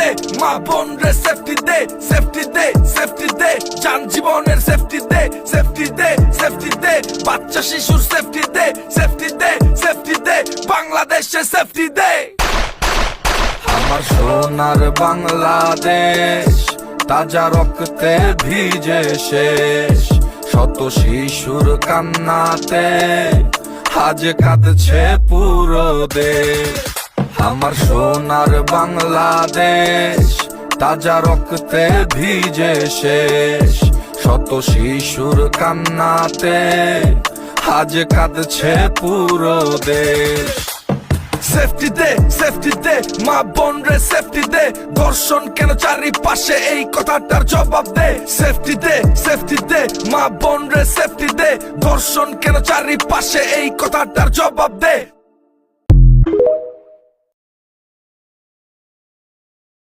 দে, মা বোন রে সেফটি দে, সেফটি দে, সেফটি দে, জান জীবনের সেফটি দে, সেফটি দে, সেফটি দে, বাচ্চা শিশুর সেফটি দে, সেফটি দে, সেফটি দে, বাংলাদেশে সেফটি দে। আমার সোনার বাংলাদেশ তাজা রক্তে ভিজে শেষ, শত শিশুর কান্নাতে আজ কাঁদছে পুরো দেশ। আমার সোনার বাংলাদেশ তাজা রক্তে ভিজে শেষ, শত শিশুর কান্নাতে আজ কাঁদছে পুরো দেশ। সেফটি দে, সেফটি দে, মা বোন রে সেফটি দে, ধর্ষণ কেন চারিপাশে এই কথাটার জবাব দে। সেফটি দে, সেফটি দে, মা বোন রে সেফটি দে, ধর্ষণ কেন চারিপাশে এই কথাটার জবাব দে।